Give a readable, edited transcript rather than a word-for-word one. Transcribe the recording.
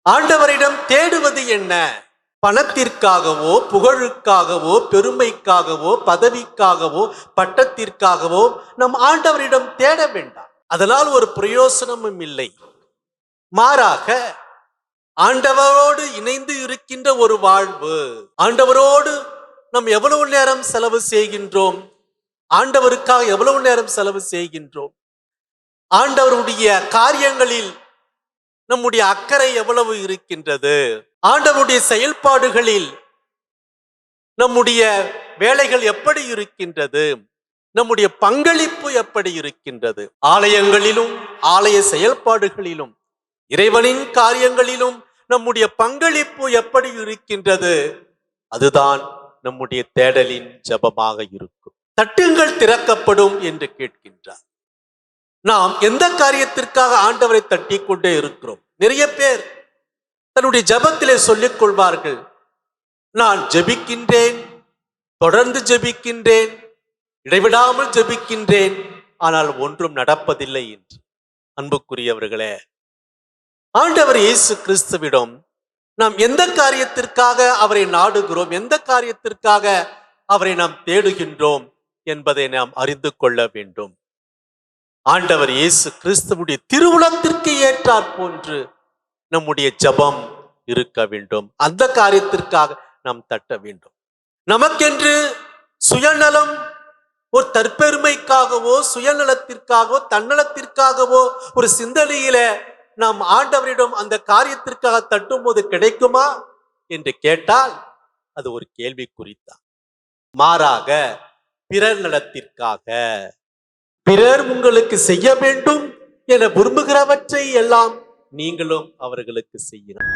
ஆண்டவரிடம் தேடுவது என்ன? பணத்திற்காகவோ, புகழுக்காகவோ, பெருமைக்காகவோ, பதவிக்காகவோ, பட்டத்திற்காகவோ நம் ஆண்டவரிடம் தேட வேண்டாம். அதனால் ஒரு பிரயோசனமும் இல்லை. மாறாக ஆண்டவரோடு இணைந்து இருக்கின்ற ஒரு வாழ்வு. ஆண்டவரோடு நாம் எவ்வளவு நேரம் செலவு செய்கின்றோம்? ஆண்டவருக்காக எவ்வளவு நேரம் செலவு செய்கின்றோம்? ஆண்டவருடைய காரியங்களில் நம்முடைய அக்கறை எவ்வளவு இருக்கின்றது? ஆண்டவருடைய செயல்பாடுகளில் நம்முடைய வேலைகள் எப்படி இருக்கின்றது? நம்முடைய பங்களிப்பு எப்படி இருக்கின்றது? ஆலயங்களிலும் ஆலய செயல்பாடுகளிலும் இறைவனின் காரியங்களிலும் நம்முடைய பங்களிப்பு எப்படி இருக்கின்றது? அதுதான் நம்முடைய தேடலின் ஜெபமாக இருக்கும். தட்டுங்கள் திறக்கப்படும் என்று கேட்கின்றார். நாம் எந்த காரியத்திற்காக ஆண்டவரை தட்டி கொண்டே இருக்கிறோம்? நிறைய பேர் தன்னுடைய ஜெபத்திலே சொல்லிக் கொள்வார்கள், நான் ஜெபிக்கின்றேன், தொடர்ந்து ஜெபிக்கின்றேன், இடைவிடாமல் ஜெபிக்கின்றேன், ஆனால் ஒன்றும் நடப்பதில்லை என்று. அன்புக்குரியவர்களே, ஆண்டவர் இயேசு கிறிஸ்துவிடம் நாம் எந்த காரியத்திற்காக அவரை நாடுகிறோம், எந்த காரியத்திற்காக அவரை நாம் தேடுகின்றோம் என்பதை நாம் அறிந்து கொள்ள வேண்டும். ஆண்டவர் இயேசு கிறிஸ்துவுடைய திருவுளத்திற்கு ஏற்றாற் போன்று நம்முடைய ஜெபம் இருக்க வேண்டும். அந்த காரியத்திற்காக நாம் தட்ட வேண்டும். நமக்கென்று சுயநலம், ஒரு தற்பெருமைக்காகவோ, சுயநலத்திற்காகவோ, தன்னலத்திற்காகவோ ஒரு சிந்தனையில நாம் ஆண்டவரிடம் அந்த காரியத்திற்காக தட்டும் போது கிடைக்குமா என்று கேட்டால் அது ஒரு கேள்விக்குறித்தான். மாறாக பிறர் நலத்திற்காக, பிறர் உங்களுக்கு செய்ய வேண்டும் என விரும்புகிறவற்றை எல்லாம் நீங்களும் அவர்களுக்கு செய்யணும்.